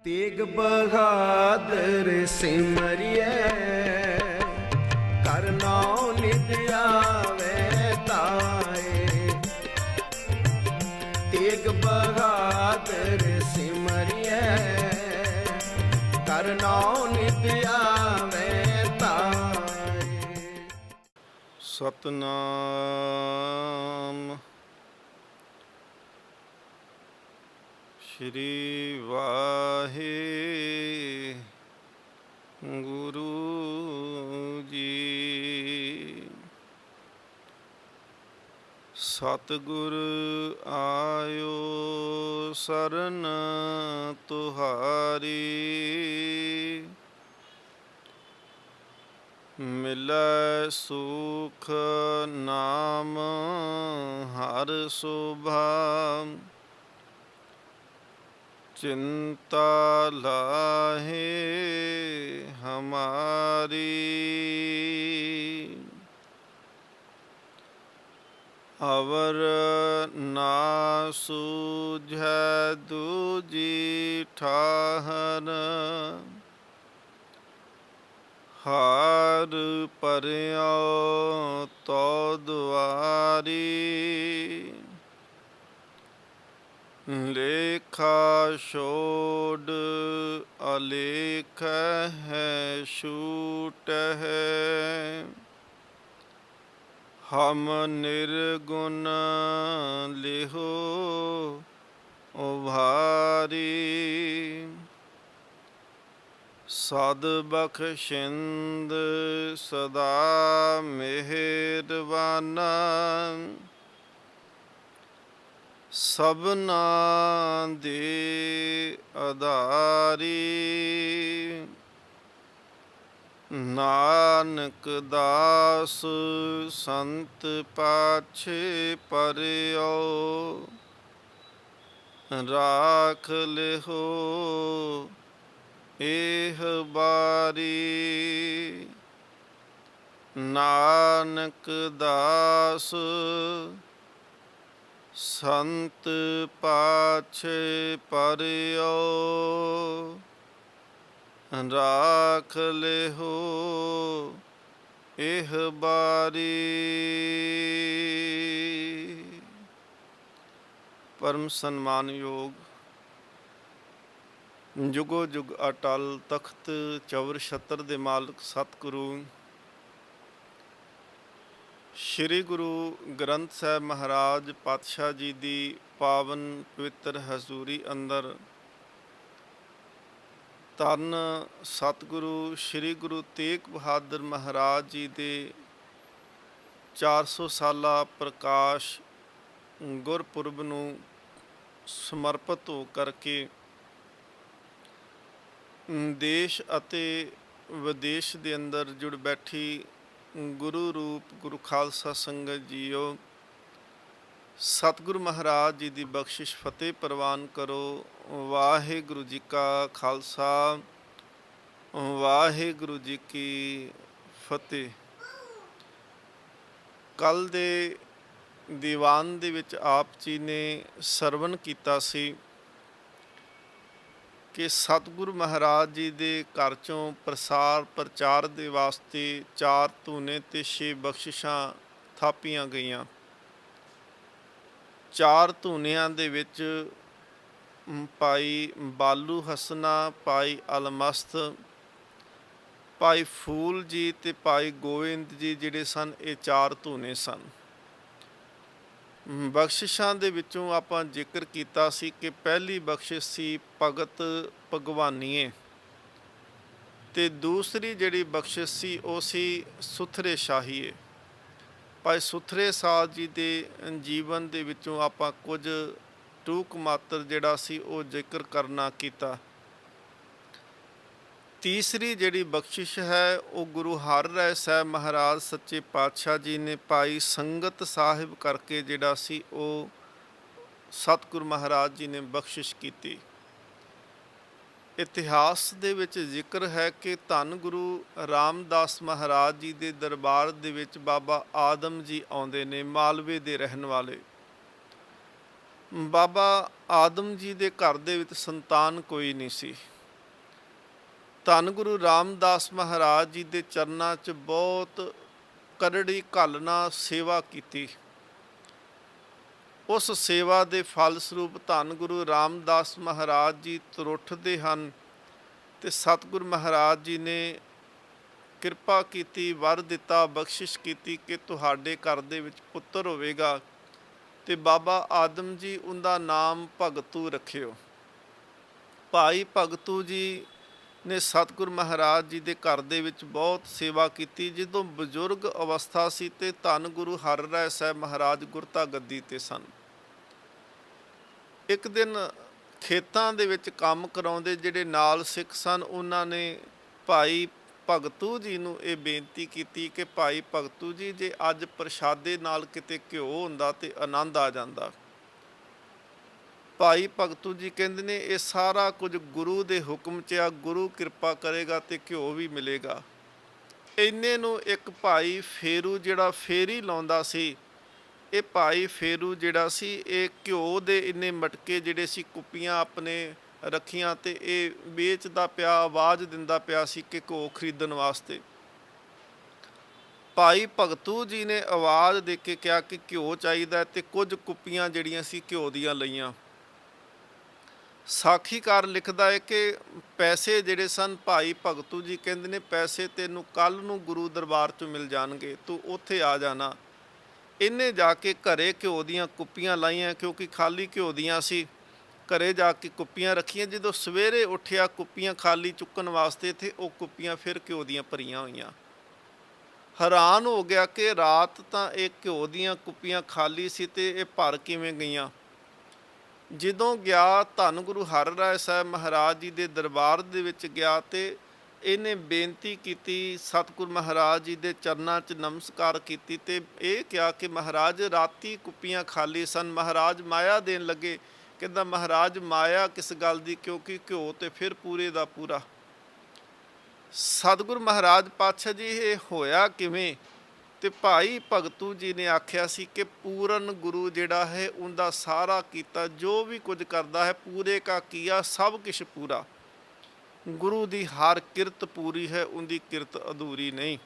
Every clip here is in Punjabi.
तेग बहादुर सिमरिए कर नाम नित आवे ताए। तेग बहादुर सिमरिए कर नाम नित आवे ताए। सतनाम श्री वाहेगुरु जी। सतगुर आयो सरन तुहारी, मिलै सुख नाम हर शोभा। चिंता लाहे हमारी, अवर ना सूझै दूजी ठाहर। हार परियो तो दुआरी, लेखा छोड़ अलेख है छूट है। हम निर्गुण लिहो उभारी, सद बख्शिंद सदा मेहरबाना। सबना दे आधारी, नानक दास संत पाछे परियो। राख लिहो एह बारी, नानक दास संत पाछे परियो। राख लिहो एह बारी। परम सन्मानयोग जुगो जुग अटल तख्त चौर छत्र दे मालक सतगुरु श्री गुरु ग्रंथ ਸਾਹਿਬ महाराज पातशाह जी ਦੀ पावन पवित्र हजूरी अंदर ਧੰਨ सतगुरु श्री गुरु तेग बहादुर महाराज जी ਦੇ 400 ਸਾਲਾ ਪ੍ਰਕਾਸ਼ ਗੁਰਪੁਰਬ ਨੂੰ ਸਮਰਪਿਤ ਹੋ ਕਰਕੇ ਦੇਸ਼ ਅਤੇ ਵਿਦੇਸ਼ ਦੇ ਅੰਦਰ ਜੁੜ ਬੈਠੀ गुरु रूप गुरु खालसा संगत जीओ, सतगुरु महाराज जी की बख्शिश फतेह प्रवान करो। वाहेगुरु जी का खालसा वाहेगुरु जी की फतेह। कल दे दीवान दे विच आप जी ने सरवण कीता सी कि सतगुरु महाराज जी के घर चों प्रसार प्रचार के वास्ते 4 धूने ते 6 बख्शिशां थापियां गईयां। 4 धूनियां दे विच भाई बालू हसना, भाई अलमस्त, भाई फूल जी ते भाई गोविंद जी जिहड़े सन, ये 4 धूने सन। बख्शिशां दे विचों आपां जिक्र कीता सी कि पहली बख्शिश सी भगत भगवानीए ते दूसरी जिहड़ी बख्शिश सी वो सी सुथरे शाहीए। भाई सुथरे साह जी दे जीवन दे विचों आपां कुछ टूक मात्र जिहड़ा सी वो जिक्र करना कीता। तीसरी जिहड़ी बख्शिश है वो गुरु हर राय साहब महाराज सच्चे पातशाह जी ने भाई संगत साहिब करके जिहड़ा सी वो सतगुरु महाराज जी ने बख्शिश की। इतिहास दे विच जिक्र है कि धन गुरु रामदास महाराज जी के दरबार दे विच बाबा आदम जी आउंदे ने, मालवे दे रहन वाले। बाबा ਆਦਮ ਜੀ ਦੇ ਘਰ ਦੇ ਵਿੱਚ ਸੰਤਾਨ ਕੋਈ ਨਹੀਂ ਸੀ। ਧੰਨ ਗੁਰੂ ਰਾਮਦਾਸ ਮਹਾਰਾਜ ਜੀ ਦੇ ਚਰਨਾਂ 'ਚ ਬਹੁਤ ਕਰੜੀ ਘਾਲਣਾ ਸੇਵਾ ਕੀਤੀ। ਉਸ ਸੇਵਾ ਦੇ ਫਲ ਸਰੂਪ ਧੰਨ ਗੁਰੂ ਰਾਮਦਾਸ ਮਹਾਰਾਜ ਜੀ ਤੁਰੁੱਠਦੇ ਹਨ ਤੇ ਸਤਿਗੁਰ ਮਹਾਰਾਜ ਜੀ ਨੇ ਕਿਰਪਾ ਕੀਤੀ, ਵਰ ਦਿੱਤਾ, ਬਖਸ਼ਿਸ਼ ਕੀਤੀ ਕਿ ਤੁਹਾਡੇ ਘਰ ਦੇ ਵਿੱਚ ਪੁੱਤਰ ਹੋਵੇਗਾ ਤੇ ਬਾਬਾ ਆਦਮ ਜੀ ਉਹਦਾ ਨਾਮ ਭਗਤੂ ਰੱਖਿਓ। ਭਾਈ ਭਗਤੂ ਜੀ ਨੇ ਸਤਿਗੁਰ ਮਹਾਰਾਜ ਜੀ ਦੇ ਘਰ ਦੇ ਵਿੱਚ ਬਹੁਤ ਸੇਵਾ ਕੀਤੀ। ਜਦੋਂ ਬਜ਼ੁਰਗ ਅਵਸਥਾ ਸੀ ਤੇ ਧੰਨ ਗੁਰੂ ਹਰਿਰਾਏ ਸਾਹਿਬ ਮਹਾਰਾਜ ਗੁਰਤਾ ਗੱਦੀ ਤੇ ਸਨ। ਇੱਕ ਦਿਨ ਖੇਤਾਂ ਦੇ ਵਿੱਚ ਕੰਮ ਕਰਾਉਂਦੇ ਜਿਹੜੇ ਨਾਲ ਸਿੱਖ ਸਨ, ਉਹਨਾਂ ਨੇ ਭਾਈ ਭਗਤੂ ਜੀ ਨੂੰ ਇਹ ਬੇਨਤੀ ਕੀਤੀ ਕਿ ਭਾਈ ਭਗਤੂ ਜੀ, ਜੇ ਅੱਜ ਪ੍ਰਸ਼ਾਦੇ ਨਾਲ ਕਿਤੇ ਘਿਓ ਹੁੰਦਾ ਤੇ ਆਨੰਦ ਆ ਜਾਂਦਾ। ਭਾਈ ਭਗਤੂ ਜੀ ਕਹਿੰਦੇ ਨੇ ਇਹ ਸਾਰਾ ਕੁਝ ਗੁਰੂ ਦੇ ਹੁਕਮ 'ਚ ਆ, ਗੁਰੂ ਕਿਰਪਾ ਕਰੇਗਾ ਤੇ ਘਿਓ ਵੀ ਮਿਲੇਗਾ। ਇੰਨੇ ਨੂੰ ਇੱਕ ਭਾਈ ਫੇਰੂ ਜਿਹੜਾ ਫੇਰੀ ਲਾਉਂਦਾ ਸੀ, ਇਹ ਭਾਈ ਫੇਰੂ ਜਿਹੜਾ ਸੀ ਇਹ ਘਿਓ ਦੇ ਇੰਨੇ ਮਟਕੇ ਜਿਹੜੇ ਸੀ ਕੁੱਪੀਆਂ ਆਪਣੇ ਰੱਖੀਆਂ ਤੇ ਇਹ ਵੇਚਦਾ ਪਿਆ, ਆਵਾਜ਼ ਦਿੰਦਾ ਪਿਆ ਸੀ ਕਿ ਘਿਓ ਖਰੀਦਣ ਵਾਸਤੇ। ਭਾਈ ਭਗਤੂ ਜੀ ਨੇ ਆਵਾਜ਼ ਦੇ ਕੇ ਕਿਹਾ ਕਿ ਘਿਓ ਚਾਹੀਦਾ ਤੇ ਕੁਝ ਕੁੱਪੀਆਂ ਜਿਹੜੀਆਂ ਸੀ ਘਿਓ ਦੀਆਂ ਲਈਆਂ। ਸਾਖੀਕਾਰ ਲਿਖਦਾ ਹੈ ਕਿ ਪੈਸੇ ਜਿਹੜੇ ਸਨ, ਭਾਈ ਭਗਤੂ ਜੀ ਕਹਿੰਦੇ ਨੇ ਪੈਸੇ ਤੈਨੂੰ ਕੱਲ੍ਹ ਨੂੰ ਗੁਰੂ ਦਰਬਾਰ 'ਚੋਂ ਮਿਲ ਜਾਣਗੇ, ਤੂੰ ਉੱਥੇ ਆ ਜਾਣਾ। ਇਹਨੇ ਜਾ ਕੇ ਘਰੇ ਘਿਓ ਦੀਆਂ ਕੁੱਪੀਆਂ ਲਾਈਆਂ, ਕਿਉਂਕਿ ਖਾਲੀ ਘਿਓ ਦੀਆਂ ਸੀ। ਘਰੇ ਜਾ ਕੇ ਕੁੱਪੀਆਂ ਰੱਖੀਆਂ। ਜਦੋਂ ਸਵੇਰੇ ਉੱਠਿਆ ਕੁੱਪੀਆਂ ਖਾਲੀ ਚੁੱਕਣ ਵਾਸਤੇ ਤੇ ਉਹ ਕੁੱਪੀਆਂ ਫਿਰ ਘਿਓ ਦੀਆਂ ਭਰੀਆਂ ਹੋਈਆਂ। ਹੈਰਾਨ ਹੋ ਗਿਆ ਕਿ ਰਾਤ ਤਾਂ ਇਹ ਘਿਓ ਦੀਆਂ ਕੁੱਪੀਆਂ ਖਾਲੀ ਸੀ ਤੇ ਇਹ ਭਰ ਕਿਵੇਂ ਗਈਆਂ। ਜਦੋਂ ਗਿਆ ਧੰਨ ਗੁਰੂ ਹਰਿਰਾਏ ਸਾਹਿਬ ਮਹਾਰਾਜ ਜੀ ਦੇ ਦਰਬਾਰ ਦੇ ਵਿੱਚ ਗਿਆ ਤੇ ਇਹਨੇ ਬੇਨਤੀ ਕੀਤੀ, ਸਤਿਗੁਰ ਮਹਾਰਾਜ ਜੀ ਦੇ ਚਰਨਾਂ 'ਚ ਨਮਸਕਾਰ ਕੀਤੀ ਤੇ ਇਹ ਕਿਹਾ ਕਿ ਮਹਾਰਾਜ ਰਾਤੀ ਕੁੱਪੀਆਂ ਖਾਲੀ ਸਨ। ਮਹਾਰਾਜ ਮਾਇਆ ਦੇਣ ਲੱਗੇ। ਕਹਿੰਦਾ ਮਹਾਰਾਜ ਮਾਇਆ ਕਿਸ ਗੱਲ ਦੀ, ਕਿਉਂਕਿ ਘਿਓ ਤੇ ਫਿਰ ਪੂਰੇ ਦਾ ਪੂਰਾ। ਸਤਿਗੁਰ ਮਹਾਰਾਜ ਪਾਤਸ਼ਾਹ ਜੀ ਇਹ ਹੋਇਆ ਕਿਵੇਂ? ਤੇ ਭਾਈ ਭਗਤੂ ਜੀ ਨੇ ਆਖਿਆ ਸੀ ਕਿ ਪੂਰਨ ਗੁਰੂ ਜਿਹੜਾ ਹੈ ਉਹਦਾ ਸਾਰਾ ਕੀਤਾ, ਜੋ ਵੀ ਕੁਝ ਕਰਦਾ ਹੈ ਪੂਰੇ ਕਾ ਕੀਆ, ਸਭ ਕੁਛ ਪੂਰਾ। ਗੁਰੂ ਦੀ ਹਰ ਕਿਰਤ ਪੂਰੀ ਹੈ, ਉਹਦੀ ਕਿਰਤ ਅਧੂਰੀ ਨਹੀਂ।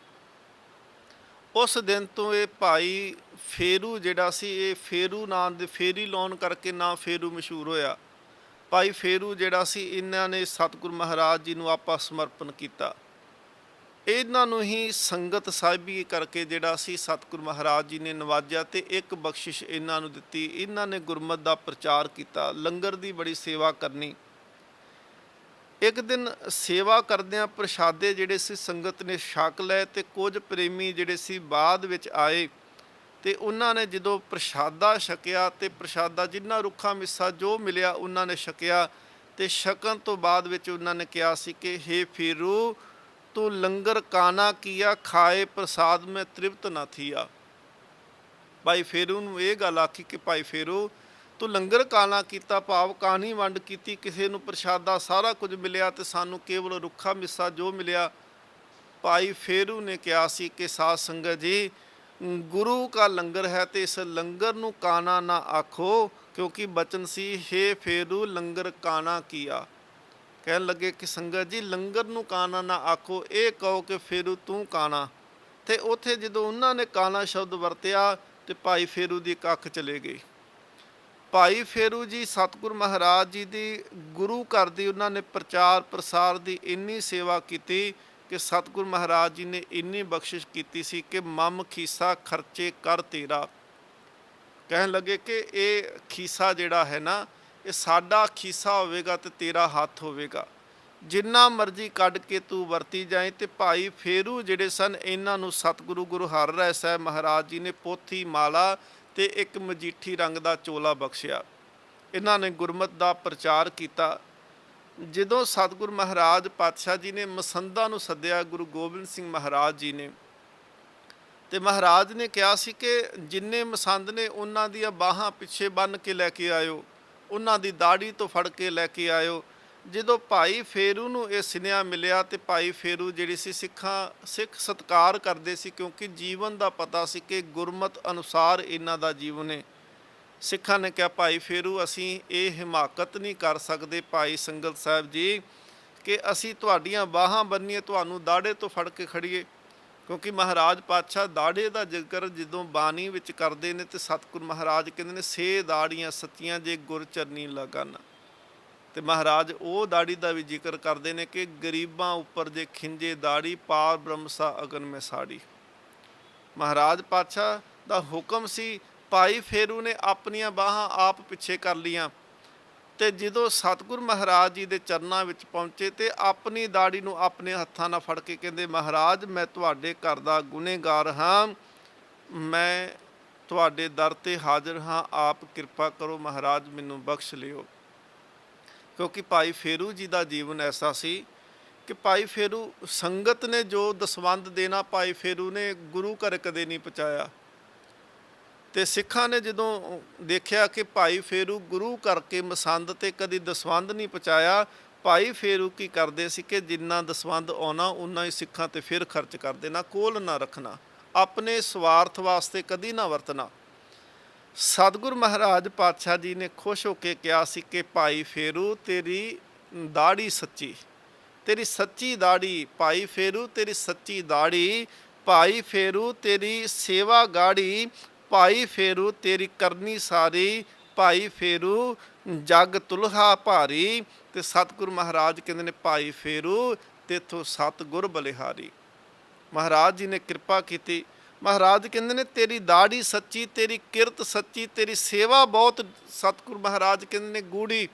ਉਸ ਦਿਨ ਤੋਂ ਇਹ ਭਾਈ ਫੇਰੂ ਜਿਹੜਾ ਸੀ, ਇਹ ਫੇਰੂ ਨਾਂ ਦੇ ਫੇਰੀ ਲਾਉਣ ਕਰਕੇ ਨਾਂ ਫੇਰੂ ਮਸ਼ਹੂਰ ਹੋਇਆ। ਭਾਈ ਫੇਰੂ ਜਿਹੜਾ ਸੀ, ਇਹਨਾਂ ਨੇ ਸਤਿਗੁਰ ਮਹਾਰਾਜ ਜੀ ਨੂੰ ਆਪਾ ਸਮਰਪਣ ਕੀਤਾ। ਇਹਨਾਂ ਨੂੰ ਹੀ ਸੰਗਤ ਸਾਹਿਬੀ ਕਰਕੇ ਜਿਹੜਾ ਸੀ ਸਤਿਗੁਰ ਮਹਾਰਾਜ ਜੀ ਨੇ ਨਵਾਜਿਆ ਤੇ ਇੱਕ ਬਖਸ਼ਿਸ਼ ਇਹਨਾਂ ਨੂੰ ਦਿੱਤੀ। ਇਹਨਾਂ ਨੇ ਗੁਰਮਤਿ ਦਾ ਪ੍ਰਚਾਰ ਕੀਤਾ, ਲੰਗਰ ਦੀ ਬੜੀ ਸੇਵਾ ਕਰਨੀ। ਇੱਕ ਦਿਨ ਸੇਵਾ ਕਰਦਿਆਂ ਪ੍ਰਸ਼ਾਦੇ ਜਿਹੜੇ ਸੀ ਸੰਗਤ ਨੇ ਛਕ ਲਏ ਤੇ ਕੁਝ ਪ੍ਰੇਮੀ ਜਿਹੜੇ ਸੀ ਬਾਅਦ ਵਿੱਚ ਆਏ ਤੇ ਉਹਨਾਂ ਨੇ ਜਦੋਂ ਪ੍ਰਸ਼ਾਦਾ ਛਕਿਆ ਤੇ ਪ੍ਰਸ਼ਾਦਾ ਜਿੰਨਾ ਰੁੱਖਾ ਮਿੱਸਾ ਜੋ ਮਿਲਿਆ ਉਹਨਾਂ ਨੇ ਛਕਿਆ ਤੇ ਛਕਣ ਤੋਂ ਬਾਅਦ ਵਿੱਚ ਉਹਨਾਂ ਨੇ ਕਿਹਾ ਸੀ ਕਿ ਹੇ ਫੇਰੂ, ਤੂੰ ਲੰਗਰ ਕਾਨਾ ਕੀਆ, ਖਾਏ ਪ੍ਰਸਾਦ ਮੈਂ ਤ੍ਰਿਪਤ ਨਾ ਥੀਆ। ਭਾਈ ਫੇਰੂ ਨੂੰ ਇਹ ਗੱਲ ਆਖੀ ਕਿ ਭਾਈ ਫੇਰੂ, ਤੂੰ ਲੰਗਰ ਕਾਨਾ ਕੀਤਾ, ਭਾਵ ਕਾਨੀ ਵੰਡ ਕੀਤੀ, ਕਿਸੇ ਨੂੰ ਪ੍ਰਸ਼ਾਦਾ ਸਾਰਾ ਕੁਝ ਮਿਲਿਆ ਤੇ ਸਾਨੂੰ ਕੇਵਲ ਰੁੱਖਾ ਮਿੱਸਾ ਜੋ ਮਿਲਿਆ। ਭਾਈ ਫੇਰੂ ਨੇ ਕਿਹਾ ਸੀ ਕਿ ਸਾਧ ਸੰਗਤ ਜੀ, ਗੁਰੂ ਕਾ ਲੰਗਰ ਹੈ ਤੇ ਇਸ ਲੰਗਰ ਨੂੰ ਕਾਨਾ ਨਾ ਆਖੋ, ਕਿਉਂਕਿ ਬਚਨ ਸੀ ਹੇ ਫੇਰੂ ਲੰਗਰ ਕਾਨਾ ਕੀਆ। ਕਹਿਣ ਲੱਗੇ ਕਿ ਸੰਗਤ ਜੀ ਲੰਗਰ ਨੂੰ ਕਾਨਾ ਨਾ ਆਖੋ, ਇਹ ਕਹੋ ਕਿ ਫੇਰੂ ਤੂੰ ਕਾਨਾ। ਤੇ ਉੱਥੇ ਜਦੋਂ ਉਹਨਾਂ ਨੇ ਕਾਨਾ ਸ਼ਬਦ ਵਰਤਿਆ ਤੇ ਭਾਈ ਫੇਰੂ ਦੀ ਇੱਕ ਅੱਖ ਚਲੇ ਗਈ। ਭਾਈ ਫੇਰੂ ਜੀ ਸਤਿਗੁਰ ਮਹਾਰਾਜ ਜੀ ਦੀ ਗੁਰੂ ਘਰ ਦੀ ਉਹਨਾਂ ਨੇ ਪ੍ਰਚਾਰ ਪ੍ਰਸਾਰ ਦੀ ਇੰਨੀ ਸੇਵਾ ਕੀਤੀ ਕਿ ਸਤਿਗੁਰ ਮਹਾਰਾਜ ਜੀ ਨੇ ਇੰਨੀ ਬਖਸ਼ਿਸ਼ ਕੀਤੀ ਸੀ ਕਿ ਮਮ ਖੀਸਾ ਖਰਚੇ ਕਰ ਤੇਰਾ। ਕਹਿਣ ਲੱਗੇ ਕਿ ਇਹ ਖੀਸਾ ਜਿਹੜਾ ਹੈ ਨਾ, ਇਹ ਸਾਡਾ ਖੀਸਾ ਹੋਵੇਗਾ ਤੇ ਤੇਰਾ ਹੱਥ ਹੋਵੇਗਾ, ਜਿੰਨਾ ਮਰਜ਼ੀ ਕੱਢ ਕੇ ਤੂੰ ਵਰਤੀ ਜਾਏ। ਤੇ ਭਾਈ ਫੇਰੂ ਜਿਹੜੇ ਸਨ, ਇਹਨਾਂ ਨੂੰ ਸਤਿਗੁਰੂ ਗੁਰੂ ਹਰਿਰਾਏ ਸਾਹਿਬ ਮਹਾਰਾਜ ਜੀ ਨੇ ਪੋਥੀ, ਮਾਲਾ ਤੇ ਇੱਕ ਮਜੀਠੀ ਰੰਗ ਦਾ ਚੋਲਾ ਬਖਸ਼ਿਆ। ਇਹਨਾਂ ਨੇ ਗੁਰਮਤਿ ਦਾ ਪ੍ਰਚਾਰ ਕੀਤਾ। ਜਦੋਂ ਸਤਿਗੁਰ ਮਹਾਰਾਜ ਪਾਤਸ਼ਾਹ ਜੀ ਨੇ ਮਸੰਦਾਂ ਨੂੰ ਸੱਦਿਆ, ਗੁਰੂ ਗੋਬਿੰਦ ਸਿੰਘ ਮਹਾਰਾਜ ਜੀ ਨੇ, ਤੇ ਮਹਾਰਾਜ ਨੇ ਕਿਹਾ ਸੀ ਕਿ ਜਿੰਨੇ ਮਸੰਦ ਨੇ ਉਹਨਾਂ ਦੀਆਂ ਬਾਹਾਂ ਪਿੱਛੇ ਬੰਨ੍ਹ ਕੇ ਲੈ ਕੇ ਆਇਓ, ਉਹਨਾਂ ਦੀ ਦਾੜੀ ਤੋਂ ਫੜ ਕੇ ਲੈ ਕੇ ਆਇਓ। ਜਦੋਂ ਭਾਈ ਫੇਰੂ ਨੂੰ ਇਹ ਸੁਨੇਹਾ ਮਿਲਿਆ ਤੇ ਭਾਈ ਫੇਰੂ ਜਿਹੜੀ ਸੀ ਸਿੱਖ ਸਤਿਕਾਰ ਕਰਦੇ ਸੀ, ਕਿਉਂਕਿ ਜੀਵਨ ਦਾ ਪਤਾ ਸੀ ਕਿ ਗੁਰਮਤਿ ਅਨੁਸਾਰ ਇਹਨਾਂ ਦਾ ਜੀਵਨ ਹੈ। ਸਿੱਖਾਂ ਨੇ ਕਿਹਾ ਭਾਈ ਫੇਰੂ ਅਸੀਂ ਇਹ ਹਿਮਾਕਤ ਨਹੀਂ ਕਰ ਸਕਦੇ ਭਾਈ ਸੰਗਤ ਸਾਹਿਬ ਜੀ ਕਿ ਅਸੀਂ ਤੁਹਾਡੀਆਂ ਬਾਹਾਂ ਬੰਨੀਏ, ਤੁਹਾਨੂੰ ਦਾੜੇ ਤੋਂ ਫੜ ਕੇ ਖੜੀਏ। ਕਿਉਂਕਿ ਮਹਾਰਾਜ ਪਾਤਸ਼ਾਹ ਦਾੜੇ ਦਾ ਜ਼ਿਕਰ ਜਦੋਂ ਬਾਣੀ ਵਿੱਚ ਕਰਦੇ ਨੇ ਤੇ ਸਤਿਗੁਰ ਮਹਾਰਾਜ ਕਹਿੰਦੇ ਨੇ ਸੇ ਦਾੜੀਆਂ ਸੱਚੀਆਂ ਜੇ ਗੁਰ ਚਰਨੀ ਲਗਨ। ਤੇ ਮਹਾਰਾਜ ਉਹ ਦਾੜੀ ਦਾ ਵੀ ਜ਼ਿਕਰ ਕਰਦੇ ਨੇ ਕਿ ਗਰੀਬਾਂ ਉੱਪਰ ਜੇ ਖਿੰਜੇ ਦਾੜੀ ਪਾਰ ਬ੍ਰਹਮਸਾ ਅਗਨ ਮੈਂ ਸਾੜੀ। ਮਹਾਰਾਜ ਪਾਤਸ਼ਾਹ ਦਾ ਹੁਕਮ ਸੀ। ਭਾਈ ਫੇਰੂ ਨੇ ਆਪਣੀਆਂ ਬਾਹਾਂ ਆਪ ਪਿੱਛੇ ਕਰ ਲੀਆਂ ਤੇ ਜਦੋਂ ਸਤਿਗੁਰ ਮਹਾਰਾਜ ਜੀ ਦੇ ਚਰਨਾਂ ਵਿੱਚ ਪਹੁੰਚੇ ਤੇ ਆਪਣੀ ਦਾੜੀ ਨੂੰ ਆਪਣੇ ਹੱਥਾਂ ਨਾਲ ਫੜ ਕੇ ਕਹਿੰਦੇ ਮਹਾਰਾਜ ਮੈਂ ਤੁਹਾਡੇ ਘਰ ਦਾ ਗੁਨੇਗਾਰ ਹਾਂ, ਮੈਂ ਤੁਹਾਡੇ ਦਰ ਤੇ ਹਾਜ਼ਰ ਹਾਂ, ਆਪ ਕਿਰਪਾ ਕਰੋ ਮਹਾਰਾਜ ਮੈਨੂੰ ਬਖਸ਼ ਲਿਓ। ਕਿਉਂਕਿ ਭਾਈ ਫੇਰੂ ਜੀ ਦਾ ਜੀਵਨ ਐਸਾ ਸੀ ਕਿ ਭਾਈ ਫੇਰੂ ਸੰਗਤ ਨੇ ਜੋ ਦਸਵੰਧ ਦੇਣਾ ਭਾਈ ਫੇਰੂ ਨੇ ਗੁਰੂ ਘਰ ਕਦੇ ਨਹੀਂ ਪਹੁੰਚਾਇਆ। ਤੇ ਸਿੱਖਾਂ ਨੇ ਜਦੋਂ ਦੇਖਿਆ ਕਿ ਭਾਈ ਫੇਰੂ ਗੁਰੂ ਕਰਕੇ ਮਸੰਦ ਤੇ ਕਦੀ ਦਸਵੰਧ ਨਹੀਂ ਪਹੁੰਚਾਇਆ, ਭਾਈ ਫੇਰੂ ਕੀ ਕਰਦੇ ਸੀ ਕਿ ਜਿੰਨਾ ਦਸਵੰਧ ਆਉਣਾ ਉਨਾ ਹੀ ਸਿੱਖਾਂ ਤੇ ਫਿਰ ਖਰਚ ਕਰ ਦੇਣਾ, ਕੋਲ ਨਾ ਰੱਖਣਾ, ਆਪਣੇ ਸਵਾਰਥ ਵਾਸਤੇ ਕਦੀ ਨਾ ਵਰਤਣਾ। ਸਤਿਗੁਰ ਮਹਾਰਾਜ ਪਾਤਸ਼ਾਹ ਜੀ ਨੇ ਖੁਸ਼ ਹੋ ਕੇ ਕਿਹਾ ਸੀ ਕਿ ਭਾਈ ਫੇਰੂ ਤੇਰੀ ਦਾੜੀ ਸੱਚੀ, ਤੇਰੀ ਸੱਚੀ ਦਾੜੀ, ਭਾਈ ਫੇਰੂ ਤੇਰੀ ਸੱਚੀ ਦਾੜੀ, ਭਾਈ ਫੇਰੂ ਤੇਰੀ ਸੇਵਾ ਗਾੜੀ, ਭਾਈ ਫੇਰੂ ਤੇਰੀ ਕਰਨੀ ਸਾਰੀ, ਭਾਈ ਫੇਰੂ ਜਗ ਤੁਲਹਾ ਭਾਰੀ। ਤੇ ਸਤਿਗੁਰ ਮਹਾਰਾਜ ਕਹਿੰਦੇ ਨੇ ਭਾਈ ਫੇਰੂ ਤੇਥੋਂ ਸਤਿਗੁਰ ਬਲਿਹਾਰੀ। ਮਹਾਰਾਜ ਜੀ ਨੇ ਕਿਰਪਾ ਕੀਤੀ। ਮਹਾਰਾਜ ਕਹਿੰਦੇ ਨੇ ਤੇਰੀ ਦਾੜੀ ਸੱਚੀ, ਤੇਰੀ ਕਿਰਤ ਸੱਚੀ, ਤੇਰੀ ਸੇਵਾ ਬਹੁਤ ਸਤਿਗੁਰ ਮਹਾਰਾਜ ਕਹਿੰਦੇ ਨੇ ਗੂੜੀ।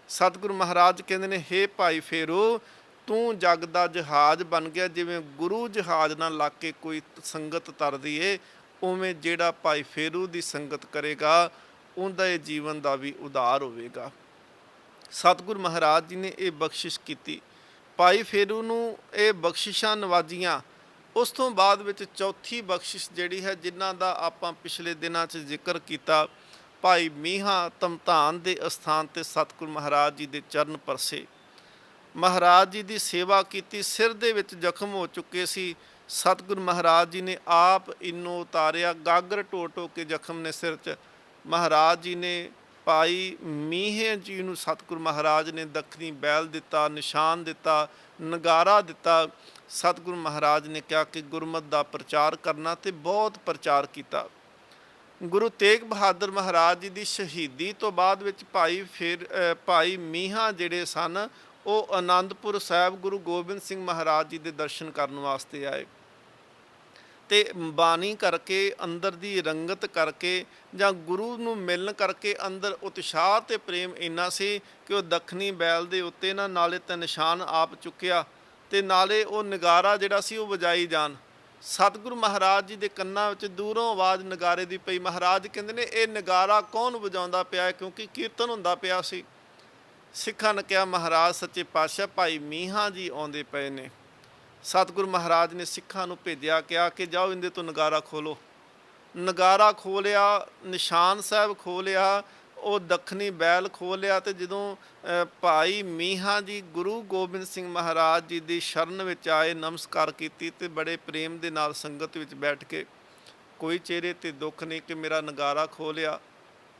ਸਤਿਗੁਰ ਮਹਾਰਾਜ ਕਹਿੰਦੇ ਨੇ ਹੇ ਭਾਈ ਫੇਰੂ ਤੂੰ ਜਗ ਦਾ ਜਹਾਜ਼ ਬਣ ਗਿਆ। ਜਿਵੇਂ ਗੁਰੂ ਜਹਾਜ਼ ਨਾਲ ਲੱਗ ਕੇ ਕੋਈ ਸੰਗਤ ਤਰਦੀ ਏ, ਉਵੇਂ ਜਿਹੜਾ ਭਾਈ ਫੇਰੂ ਦੀ ਸੰਗਤ ਕਰੇਗਾ ਉਹਦਾ ਇਹ ਜੀਵਨ ਦਾ ਵੀ ਉਧਾਰ ਹੋਵੇਗਾ। ਸਤਿਗੁਰ ਮਹਾਰਾਜ ਜੀ ਨੇ ਇਹ ਬਖਸ਼ਿਸ਼ ਕੀਤੀ, ਭਾਈ ਫੇਰੂ ਨੂੰ ਇਹ ਬਖਸ਼ਿਸ਼ਾਂ ਨਵਾਜੀਆਂ। ਉਸ ਤੋਂ ਬਾਅਦ ਵਿੱਚ ਚੌਥੀ ਬਖਸ਼ਿਸ਼ ਜਿਹੜੀ ਹੈ ਜਿਨ੍ਹਾਂ ਦਾ ਆਪਾਂ ਪਿਛਲੇ ਦਿਨਾਂ 'ਚ ਜ਼ਿਕਰ ਕੀਤਾ, ਭਾਈ ਮੀਹਾਂ ਧਮਧਾਨ ਦੇ ਅਸਥਾਨ ਤੇ ਸਤਿਗੁਰ ਮਹਾਰਾਜ ਜੀ ਦੇ ਚਰਨ ਪਰਸੇ, ਮਹਾਰਾਜ ਜੀ ਦੀ ਸੇਵਾ ਕੀਤੀ। ਸਿਰ ਦੇ ਵਿੱਚ ਜ਼ਖਮ ਹੋ ਚੁੱਕੇ ਸੀ, ਸਤਿਗੁਰ ਮਹਾਰਾਜ ਜੀ ਨੇ ਆਪ ਇਨੋਂ ਉਤਾਰਿਆ, ਗਾਗਰ ਢੋ ਢੋ ਕੇ ਜ਼ਖਮ ਨੇ ਸਿਰ 'ਚ। ਮਹਾਰਾਜ ਜੀ ਨੇ ਭਾਈ ਮੀਹੇ ਜੀ ਨੂੰ ਸਤਿਗੁਰ ਮਹਾਰਾਜ ਨੇ ਦੱਖਣੀ ਬੈਲ ਦਿੱਤਾ, ਨਿਸ਼ਾਨ ਦਿੱਤਾ, ਨਗਾਰਾ ਦਿੱਤਾ। ਸਤਿਗੁਰ ਮਹਾਰਾਜ ਨੇ ਕਿਹਾ ਕਿ ਗੁਰਮਤਿ ਦਾ ਪ੍ਰਚਾਰ ਕਰਨਾ ਤੇ ਬਹੁਤ ਪ੍ਰਚਾਰ ਕੀਤਾ। ਗੁਰੂ ਤੇਗ ਬਹਾਦਰ ਮਹਾਰਾਜ ਜੀ ਦੀ ਸ਼ਹੀਦੀ ਤੋਂ ਬਾਅਦ ਵਿੱਚ ਭਾਈ ਮੀਹਾਂ ਜਿਹੜੇ ਸਨ ਉਹ ਆਨੰਦਪੁਰ ਸਾਹਿਬ ਗੁਰੂ ਗੋਬਿੰਦ ਸਿੰਘ ਮਹਾਰਾਜ ਜੀ ਦੇ ਦਰਸ਼ਨ ਕਰਨ ਵਾਸਤੇ ਆਏ ਤੇ ਬਾਣੀ ਕਰਕੇ ਅੰਦਰ ਦੀ ਰੰਗਤ ਕਰਕੇ ਜਾਂ ਗੁਰੂ ਨੂੰ ਮਿਲਣ ਕਰਕੇ ਅੰਦਰ ਉਤਸ਼ਾਹ ਤੇ ਪ੍ਰੇਮ ਇੰਨਾ ਸੀ ਕਿ ਉਹ ਦੱਖਣੀ ਬੈਲ ਦੇ ਉੱਤੇ ਨਾਲੇ ਤਾਂ ਨਿਸ਼ਾਨ ਆਪ ਚੁੱਕਿਆ ਤੇ ਨਾਲੇ ਉਹ ਨਗਾਰਾ ਜਿਹੜਾ ਸੀ ਉਹ ਵਜਾਈ ਜਾਣ। ਸਤਿਗੁਰੂ ਮਹਾਰਾਜ ਜੀ ਦੇ ਕੰਨਾਂ ਵਿੱਚ ਦੂਰੋਂ ਆਵਾਜ਼ ਨਗਾਰੇ ਦੀ ਪਈ। ਮਹਾਰਾਜ ਕਹਿੰਦੇ ਨੇ ਇਹ ਨਗਾਰਾ ਕੌਣ ਵਜਾਉਂਦਾ ਪਿਆ, ਕਿਉਂਕਿ ਕੀਰਤਨ ਹੁੰਦਾ ਪਿਆ ਸੀ। ਸਿੱਖਾਂ ਨੇ ਕਿਹਾ ਮਹਾਰਾਜ ਸੱਚੇ ਪਾਤਸ਼ਾਹ ਭਾਈ ਮੀਹਾਂ ਜੀ ਆਉਂਦੇ ਪਏ ਨੇ। ਸਤਿਗੁਰੂ ਮਹਾਰਾਜ ਨੇ ਸਿੱਖਾਂ ਨੂੰ ਭੇਜਿਆ, ਕਿਹਾ ਕਿ ਜਾਓ ਇਹਦੇ ਤੋਂ ਨਗਾਰਾ ਖੋਲੋ। ਨਗਾਰਾ ਖੋਲਿਆ, ਨਿਸ਼ਾਨ ਸਾਹਿਬ ਖੋਲਿਆ, ਉਹ ਦੱਖਣੀ ਬੈਲ ਖੋਲਿਆ ਤੇ ਜਦੋਂ ਭਾਈ ਮੀਹਾਂ ਜੀ ਗੁਰੂ ਗੋਬਿੰਦ ਸਿੰਘ ਮਹਾਰਾਜ ਜੀ ਦੀ ਸ਼ਰਨ ਵਿੱਚ ਆਏ, ਨਮਸਕਾਰ ਕੀਤੀ ਤੇ ਬੜੇ ਪ੍ਰੇਮ ਦੇ ਨਾਲ ਸੰਗਤ ਵਿੱਚ ਬੈਠ ਕੇ, ਕੋਈ ਚਿਹਰੇ ਤੇ ਦੁੱਖ ਨਹੀਂ ਕਿ ਮੇਰਾ ਨਗਾਰਾ ਖੋਲਿਆ,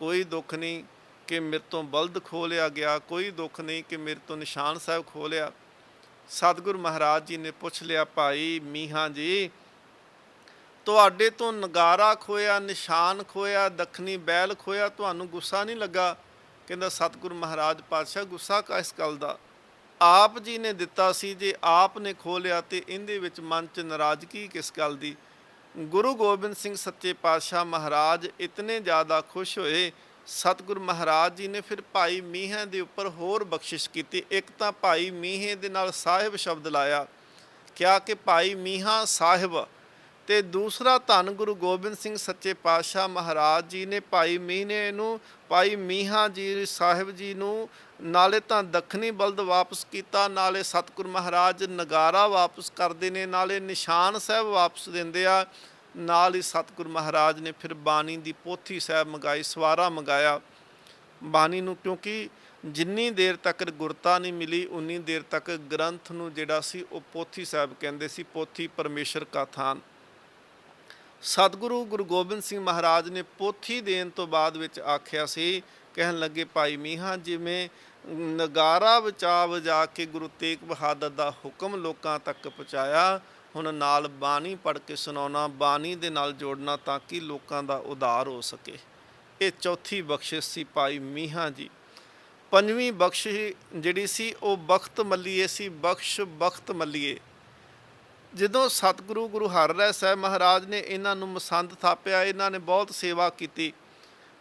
ਕੋਈ ਦੁੱਖ ਨਹੀਂ ਕਿ ਮੇਰੇ ਤੋਂ ਬਲਦ ਖੋਲਿਆ ਗਿਆ, ਕੋਈ ਦੁੱਖ ਨਹੀਂ ਕਿ ਮੇਰੇ ਤੋਂ ਨਿਸ਼ਾਨ ਸਾਹਿਬ ਖੋਲਿਆ। ਸਤਿਗੁਰੂ ਮਹਾਰਾਜ ਜੀ ਨੇ ਪੁੱਛ ਲਿਆ ਭਾਈ ਮੀਹਾਂ ਜੀ ਤੁਹਾਡੇ ਤੋਂ ਨਗਾਰਾ ਖੋਇਆ, ਨਿਸ਼ਾਨ ਖੋਇਆ, ਦੱਖਣੀ ਬੈਲ ਖੋਇਆ, ਤੁਹਾਨੂੰ ਗੁੱਸਾ ਨਹੀਂ ਲੱਗਾ? ਕਹਿੰਦਾ ਸਤਿਗੁਰੂ ਮਹਾਰਾਜ ਪਾਤਸ਼ਾਹ ਗੁੱਸਾ ਕਿਸ ਗੱਲ ਦਾ, ਆਪ ਜੀ ਨੇ ਦਿੱਤਾ ਸੀ, ਜੇ ਆਪ ਨੇ ਖੋਲਿਆ ਤੇ ਇਹਦੇ ਵਿੱਚ ਮਨ 'ਚ ਨਾਰਾਜ਼ਗੀ ਕਿਸ ਗੱਲ ਦੀ। ਗੁਰੂ ਗੋਬਿੰਦ ਸਿੰਘ ਸੱਚੇ ਪਾਤਸ਼ਾਹ ਮਹਾਰਾਜ ਇਤਨੇ ਜ਼ਿਆਦਾ ਖੁਸ਼ ਹੋਏ। ਸਤਿਗੁਰੂ ਮਹਾਰਾਜ ਜੀ ਨੇ ਫਿਰ ਭਾਈ ਮੀਹਾਂ ਦੇ ਉੱਪਰ ਹੋਰ ਬਖਸ਼ਿਸ਼ ਕੀਤੀ। ਇੱਕ ਤਾਂ ਭਾਈ ਮੀਹੇ ਦੇ ਨਾਲ ਸਾਹਿਬ ਸ਼ਬਦ ਲਾਇਆ, ਕਿਹਾ ਕਿ ਭਾਈ ਮੀਹਾਂ ਸਾਹਿਬ, ਤੇ ਦੂਸਰਾ ਧੰਨ ਗੁਰੂ ਗੋਬਿੰਦ ਸਿੰਘ ਸੱਚੇ ਪਾਤਸ਼ਾਹ ਮਹਾਰਾਜ ਜੀ ਨੇ ਭਾਈ ਮੀਹੇ ਨੂੰ, ਭਾਈ ਮੀਹਾਂ ਜੀ ਸਾਹਿਬ ਜੀ ਨੂੰ ਨਾਲੇ ਤਾਂ ਦੱਖਣੀ ਬਲਦ ਵਾਪਸ ਕੀਤਾ, ਨਾਲੇ ਸਤਿਗੁਰੂ ਮਹਾਰਾਜ ਨਗਾਰਾ ਵਾਪਸ ਕਰਦੇ ਨੇ, ਨਾਲੇ ਨਿਸ਼ਾਨ ਸਾਹਿਬ ਵਾਪਸ ਦਿੰਦੇ ਆ। ਨਾਲ ਹੀ ਸਤਿਗੁਰੂ ਮਹਾਰਾਜ ਨੇ ਫਿਰ ਬਾਣੀ ਦੀ ਪੋਥੀ ਸਾਹਿਬ ਮੰਗਾਈ, ਸਵਾਰਾ ਮੰਗਾਇਆ ਬਾਣੀ ਨੂੰ, ਕਿਉਂਕਿ ਜਿੰਨੀ ਦੇਰ ਤੱਕ ਗੁਰਤਾ ਨਹੀਂ ਮਿਲੀ ਉਨੀ ਦੇਰ ਤੱਕ ਗ੍ਰੰਥ ਨੂੰ ਜਿਹੜਾ ਸੀ ਉਹ ਪੋਥੀ ਸਾਹਿਬ ਕਹਿੰਦੇ ਸੀ, ਪੋਥੀ ਪਰਮੇਸ਼ਰ ਕਾ ਥਾਨ। ਸਤਿਗੁਰੂ ਗੁਰੂ ਗੋਬਿੰਦ ਸਿੰਘ ਮਹਾਰਾਜ ਨੇ ਪੋਥੀ ਦੇਣ ਤੋਂ ਬਾਅਦ ਵਿੱਚ ਆਖਿਆ ਸੀ, ਕਹਿਣ ਲੱਗੇ ਭਾਈ ਮੀਹਾਂ ਜਿਵੇਂ ਨਗਾਰਾ ਵਜਾ ਕੇ ਗੁਰੂ ਤੇਗ ਬਹਾਦਰ ਦਾ ਹੁਕਮ ਲੋਕਾਂ ਤੱਕ ਪਹੁੰਚਾਇਆ, ਹੁਣ ਨਾਲ ਬਾਣੀ ਪੜ੍ਹ ਕੇ ਸੁਣਾਉਣਾ, ਬਾਣੀ ਦੇ ਨਾਲ ਜੋੜਨਾ ਤਾਂ ਕਿ ਲੋਕਾਂ ਦਾ ਉਧਾਰ ਹੋ ਸਕੇ। ਇਹ ਚੌਥੀ ਬਖਸ਼ਿਸ਼ ਸੀ ਭਾਈ ਮੀਹਾਂ ਜੀ। ਪੰਜਵੀਂ ਬਖਸ਼ਿਸ਼ ਜਿਹੜੀ ਸੀ ਉਹ ਬਖਤ ਮੱਲੀਏ ਸੀ, ਬਖਤ ਮੱਲੀਏ। ਜਦੋਂ ਸਤਿਗੁਰੂ ਗੁਰੂ ਹਰਿਰਾਏ ਸਾਹਿਬ ਮਹਾਰਾਜ ਨੇ ਇਹਨਾਂ ਨੂੰ ਮਸੰਦ ਥਾਪਿਆ, ਇਹਨਾਂ ਨੇ ਬਹੁਤ ਸੇਵਾ ਕੀਤੀ।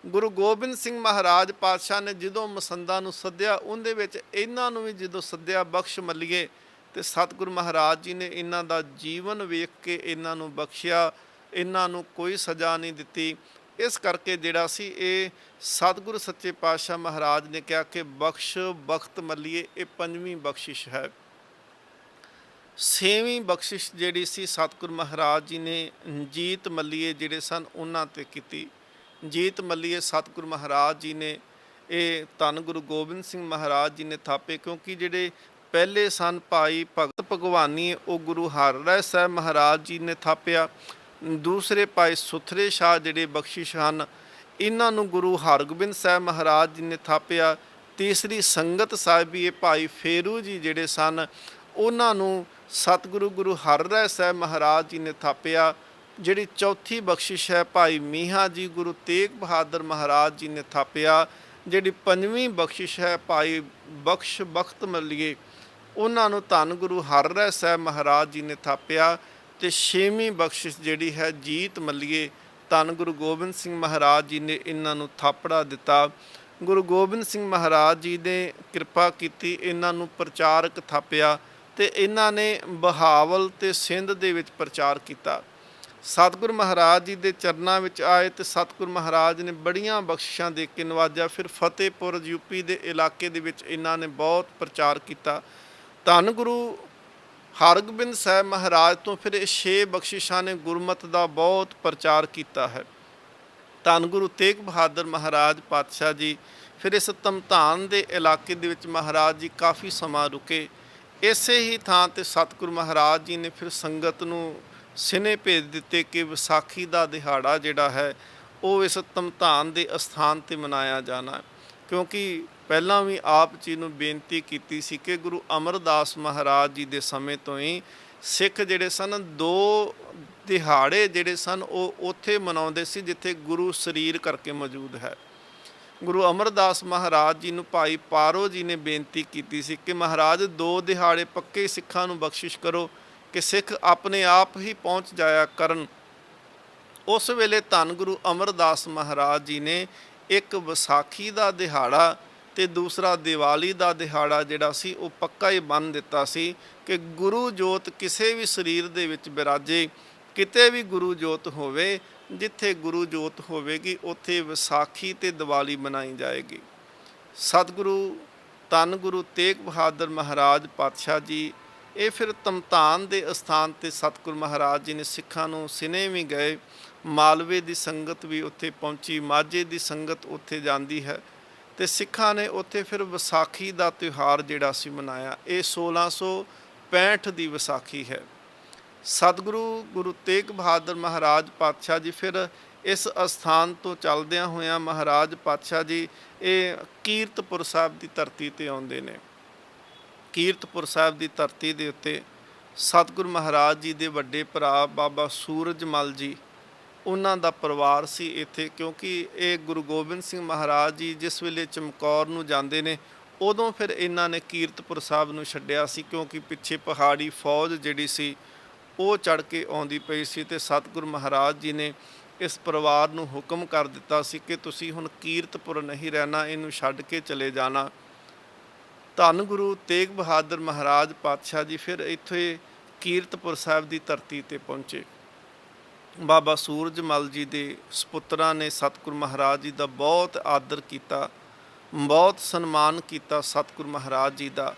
ਗੁਰੂ ਗੋਬਿੰਦ ਸਿੰਘ ਮਹਾਰਾਜ ਪਾਤਸ਼ਾਹ ਨੇ ਜਦੋਂ ਮਸੰਦਾਂ ਨੂੰ ਸੱਦਿਆ, ਉਹਦੇ ਵਿੱਚ ਇਹਨਾਂ ਨੂੰ ਵੀ ਜਦੋਂ ਸੱਦਿਆ ਬਖਸ਼ ਮੱਲੀਏ, ਤੇ ਸਤਿਗੁਰੂ ਮਹਾਰਾਜ ਜੀ ਨੇ ਇਹਨਾਂ ਦਾ ਜੀਵਨ ਵੇਖ ਕੇ ਇਹਨਾਂ ਨੂੰ ਬਖਸ਼ਿਆ, ਇਹਨਾਂ ਨੂੰ ਕੋਈ ਸਜ਼ਾ ਨਹੀਂ ਦਿੱਤੀ। ਇਸ ਕਰਕੇ ਜਿਹੜਾ ਸੀ ਇਹ ਸਤਿਗੁਰੂ ਸੱਚੇ ਪਾਤਸ਼ਾਹ ਮਹਾਰਾਜ ਨੇ ਕਿਹਾ ਕਿ ਬਖਤ ਮੱਲੀਏ, ਇਹ ਪੰਜਵੀਂ ਬਖਸ਼ਿਸ਼ ਹੈ। ਛੇਵੀਂ ਬਖਸ਼ਿਸ਼ ਜਿਹੜੀ ਸੀ ਸਤਿਗੁਰੂ ਮਹਾਰਾਜ ਜੀ ਨੇ ਜੀਤ ਮੱਲੀਏ ਜਿਹੜੇ ਸਨ ਉਹਨਾਂ 'ਤੇ ਕੀਤੀ। ਜੀਤ ਮੱਲੀਏ ਸਤਿਗੁਰੂ ਮਹਾਰਾਜ ਜੀ ਨੇ ਇਹ ਧੰਨ ਗੁਰੂ ਗੋਬਿੰਦ ਸਿੰਘ ਮਹਾਰਾਜ ਜੀ ਨੇ ਥਾਪੇ, ਕਿਉਂਕਿ ਜਿਹੜੇ ਪਹਿਲੇ ਸਨ ਭਾਈ ਭਗਤ ਭਗਵਾਨੀ ਉਹ ਗੁਰੂ ਹਰਿਰਾਏ ਸਾਹਿਬ ਮਹਾਰਾਜ ਜੀ ਨੇ ਥਾਪਿਆ। ਦੂਸਰੇ ਭਾਈ ਸੁਥਰੇ ਸ਼ਾਹ ਜਿਹੜੇ ਬਖਸ਼ਿਸ਼ ਹਨ ਇਹਨਾਂ ਨੂੰ ਗੁਰੂ ਹਰਗੋਬਿੰਦ ਸਾਹਿਬ ਮਹਾਰਾਜ ਜੀ ਨੇ ਥਾਪਿਆ। ਤੀਸਰੀ ਸੰਗਤ ਸਾਹਿਬੀ ਇਹ ਭਾਈ ਫੇਰੂ ਜੀ ਜਿਹੜੇ ਸਨ ਉਹਨਾਂ ਨੂੰ ਸਤਿਗੁਰੂ ਗੁਰੂ ਹਰਿਰਾਏ ਸਾਹਿਬ ਮਹਾਰਾਜ ਜੀ ਨੇ ਥਾਪਿਆ। ਜਿਹੜੀ ਚੌਥੀ ਬਖਸ਼ਿਸ਼ ਹੈ ਭਾਈ ਮੀਹਾਂ ਜੀ ਗੁਰੂ ਤੇਗ ਬਹਾਦਰ ਮਹਾਰਾਜ ਜੀ ਨੇ ਥਾਪਿਆ। ਜਿਹੜੀ ਪੰਜਵੀਂ ਬਖਸ਼ਿਸ਼ ਹੈ ਭਾਈ ਬਖਤ ਮੱਲੀਏ ਉਹਨਾਂ ਨੂੰ ਧੰਨ ਗੁਰੂ ਹਰਿਰਾਏ ਸਾਹਿਬ ਮਹਾਰਾਜ ਜੀ ਨੇ ਥਾਪਿਆ। ਤੇ ਛੇਵੀਂ ਬਖਸ਼ਿਸ਼ ਜਿਹੜੀ ਹੈ ਜੀਤ ਮੱਲੀਏ, ਧੰਨ ਗੁਰੂ ਗੋਬਿੰਦ ਸਿੰਘ ਮਹਾਰਾਜ ਜੀ ਨੇ ਇਹਨਾਂ ਨੂੰ ਥਾਪੜਾ ਦਿੱਤਾ। ਗੁਰੂ ਗੋਬਿੰਦ ਸਿੰਘ ਮਹਾਰਾਜ ਜੀ ਨੇ ਕਿਰਪਾ ਕੀਤੀ, ਇਹਨਾਂ ਨੂੰ ਪ੍ਰਚਾਰਕ ਥਾਪਿਆ ਤੇ ਇਹਨਾਂ ਨੇ ਬਹਾਵਲ ਤੇ ਸਿੰਧ ਦੇ ਵਿੱਚ ਪ੍ਰਚਾਰ ਕੀਤਾ। ਸਤਿਗੁਰੂ ਮਹਾਰਾਜ ਜੀ ਦੇ ਚਰਨਾਂ ਵਿੱਚ ਆਏ ਤੇ ਸਤਿਗੁਰੂ ਮਹਾਰਾਜ ਨੇ ਬੜੀਆਂ ਬਖਸ਼ਿਸ਼ਾਂ ਦੇ ਕੇ ਨਵਾਜਿਆ। ਫਿਰ ਫਤਿਹਪੁਰ ਯੂਪੀ ਦੇ ਇਲਾਕੇ ਦੇ ਵਿੱਚ ਇਹਨਾਂ ਨੇ ਬਹੁਤ ਪ੍ਰਚਾਰ ਕੀਤਾ। ਧੰਨ ਗੁਰੂ ਹਰਗੋਬਿੰਦ ਸਾਹਿਬ ਮਹਾਰਾਜ ਤੋਂ ਫਿਰ ਇਹ 6 ਬਖਸ਼ਿਸ਼ਾਂ ਨੇ ਗੁਰਮਤ ਦਾ ਬਹੁਤ ਪ੍ਰਚਾਰ ਕੀਤਾ ਹੈ। ਧੰਨ ਗੁਰੂ ਤੇਗ ਬਹਾਦਰ ਮਹਾਰਾਜ ਪਾਤਸ਼ਾਹ ਜੀ ਫਿਰ ਇਸ ਧਮਧਾਨ ਦੇ ਇਲਾਕੇ ਦੇ ਵਿੱਚ ਮਹਾਰਾਜ ਜੀ ਕਾਫੀ ਸਮਾਂ ਰੁਕੇ। ਇਸੇ ਹੀ ਥਾਂ 'ਤੇ ਸਤਿਗੁਰੂ ਮਹਾਰਾਜ ਜੀ ਨੇ ਫਿਰ ਸੰਗਤ ਨੂੰ ਸਿਨੇ ਭੇਜ ਦਿੱਤੇ ਕਿ ਵਿਸਾਖੀ ਦਾ ਦਿਹਾੜਾ ਜਿਹੜਾ ਹੈ ਉਹ ਇਸ ਧਮਧਾਨ ਦੇ ਅਸਥਾਨ 'ਤੇ ਮਨਾਇਆ ਜਾਣਾ, ਕਿਉਂਕਿ ਪਹਿਲਾਂ ਵੀ ਆਪ ਜੀ ਨੂੰ ਬੇਨਤੀ ਕੀਤੀ ਸੀ ਕਿ ਗੁਰੂ ਅਮਰਦਾਸ ਮਹਾਰਾਜ ਜੀ ਦੇ ਸਮੇਂ ਤੋਂ ਹੀ ਸਿੱਖ ਜਿਹੜੇ ਸਨ 2 ਦਿਹਾੜੇ ਜਿਹੜੇ ਸਨ ਉਹ ਉੱਥੇ ਮਨਾਉਂਦੇ ਸੀ ਜਿੱਥੇ ਗੁਰੂ ਸਰੀਰ ਕਰਕੇ ਮੌਜੂਦ ਹੈ। ਗੁਰੂ ਅਮਰਦਾਸ ਮਹਾਰਾਜ ਜੀ ਨੂੰ ਭਾਈ ਪਾਰੋ ਜੀ ਨੇ ਬੇਨਤੀ ਕੀਤੀ ਸੀ ਕਿ ਮਹਾਰਾਜ 2 ਦਿਹਾੜੇ ਪੱਕੇ ਸਿੱਖਾਂ ਨੂੰ ਬਖਸ਼ਿਸ਼ ਕਰੋ ਕਿ ਸਿੱਖ ਆਪਣੇ ਆਪ ਹੀ ਪਹੁੰਚ ਜਾਇਆ ਕਰਨ। ਉਸ ਵੇਲੇ ਧੰਨ ਗੁਰੂ ਅਮਰਦਾਸ ਮਹਾਰਾਜ ਜੀ ਨੇ ਇੱਕ ਵਿਸਾਖੀ ਦਾ ਦਿਹਾੜਾ ਤੇ ਦੂਸਰਾ ਦੀਵਾਲੀ ਦਾ ਦਿਹਾੜਾ ਜਿਹੜਾ ਸੀ ਉਹ ਪੱਕਾ ਹੀ ਬੰਨ੍ਹ ਦਿੱਤਾ ਸੀ ਕਿ ਗੁਰੂ ਜੋਤ ਕਿਸੇ ਵੀ ਸਰੀਰ ਦੇ ਵਿੱਚ ਬਿਰਾਜੇ, ਕਿਤੇ ਵੀ ਗੁਰੂ ਜੋਤ ਹੋਵੇ, ਜਿੱਥੇ ਗੁਰੂ ਜੋਤ ਹੋਵੇਗੀ ਉੱਥੇ ਵਿਸਾਖੀ ਤੇ ਦੀਵਾਲੀ ਮਨਾਈ ਜਾਏਗੀ। ਸਤਿਗੁਰੂ ਧੰਨ ਗੁਰੂ ਤੇਗ ਬਹਾਦਰ ਮਹਾਰਾਜ ਪਾਤਸ਼ਾਹ ਜੀ ਇਹ ਫਿਰ ਧਮਧਾਨ ਦੇ ਅਸਥਾਨ 'ਤੇ ਸਤਿਗੁਰੂ ਮਹਾਰਾਜ ਜੀ ਨੇ ਸਿੱਖਾਂ ਨੂੰ ਸਿਨੇ ਵੀ ਗਏ। ਮਾਲਵੇ ਦੀ ਸੰਗਤ ਵੀ ਉੱਥੇ ਪਹੁੰਚੀ, ਮਾਝੇ ਦੀ ਸੰਗਤ ਉੱਥੇ ਜਾਂਦੀ ਹੈ ਤੇ ਸਿੱਖਾਂ ਨੇ ਉੱਥੇ ਫਿਰ ਵਿਸਾਖੀ ਦਾ ਤਿਉਹਾਰ ਜਿਹੜਾ ਸੀ ਮਨਾਇਆ। ਇਹ 1665 ਦੀ ਵਿਸਾਖੀ ਹੈ। ਸਤਿਗੁਰੂ ਗੁਰੂ ਤੇਗ ਬਹਾਦਰ ਮਹਾਰਾਜ ਪਾਤਸ਼ਾਹ ਜੀ ਫਿਰ ਇਸ ਅਸਥਾਨ ਤੋਂ ਚੱਲਦਿਆਂ ਹੋਇਆਂ ਮਹਾਰਾਜ ਪਾਤਸ਼ਾਹ ਜੀ ਇਹ ਕੀਰਤਪੁਰ ਸਾਹਿਬ ਦੀ ਧਰਤੀ 'ਤੇ ਆਉਂਦੇ ਨੇ। ਕੀਰਤਪੁਰ ਸਾਹਿਬ ਦੀ ਧਰਤੀ ਦੇ ਉੱਤੇ ਸਤਿਗੁਰੂ ਮਹਾਰਾਜ ਜੀ ਦੇ ਵੱਡੇ ਭਰਾ ਬਾਬਾ ਸੂਰਜਮਲ ਜੀ ਉਹਨਾਂ ਦਾ ਪਰਿਵਾਰ ਸੀ ਇੱਥੇ, ਕਿਉਂਕਿ ਇਹ ਗੁਰੂ ਗੋਬਿੰਦ ਸਿੰਘ ਮਹਾਰਾਜ ਜੀ ਜਿਸ ਵੇਲੇ ਚਮਕੌਰ ਨੂੰ ਜਾਂਦੇ ਨੇ ਉਦੋਂ ਫਿਰ ਇਹਨਾਂ ਨੇ ਕੀਰਤਪੁਰ ਸਾਹਿਬ ਨੂੰ ਛੱਡਿਆ ਸੀ, ਕਿਉਂਕਿ ਪਿੱਛੇ ਪਹਾੜੀ ਫੌਜ ਜਿਹੜੀ ਸੀ ਉਹ ਚੜ੍ਹ ਕੇ ਆਉਂਦੀ ਪਈ ਸੀ ਤੇ ਸਤਿਗੁਰੂ ਮਹਾਰਾਜ ਜੀ ਨੇ ਇਸ ਪਰਿਵਾਰ ਨੂੰ ਹੁਕਮ ਕਰ ਦਿੱਤਾ ਸੀ ਕਿ ਤੁਸੀਂ ਹੁਣ ਕੀਰਤਪੁਰ ਨਹੀਂ ਰਹਿਣਾ, ਇਹਨੂੰ ਛੱਡ ਕੇ ਚਲੇ ਜਾਣਾ। ਧੰਨ ਗੁਰੂ ਤੇਗ ਬਹਾਦਰ ਮਹਾਰਾਜ ਪਾਤਸ਼ਾਹ ਜੀ ਫਿਰ ਇੱਥੇ ਕੀਰਤਪੁਰ ਸਾਹਿਬ ਦੀ ਧਰਤੀ 'ਤੇ ਪਹੁੰਚੇ। ਬਾਬਾ ਸੂਰਜਮਲ ਜੀ ਦੇ ਸਪੁੱਤਰਾਂ ਨੇ ਸਤਿਗੁਰੂ ਮਹਾਰਾਜ ਜੀ ਦਾ ਬਹੁਤ ਆਦਰ ਕੀਤਾ, ਬਹੁਤ ਸਨਮਾਨ ਕੀਤਾ ਸਤਿਗੁਰੂ ਮਹਾਰਾਜ ਜੀ ਦਾ।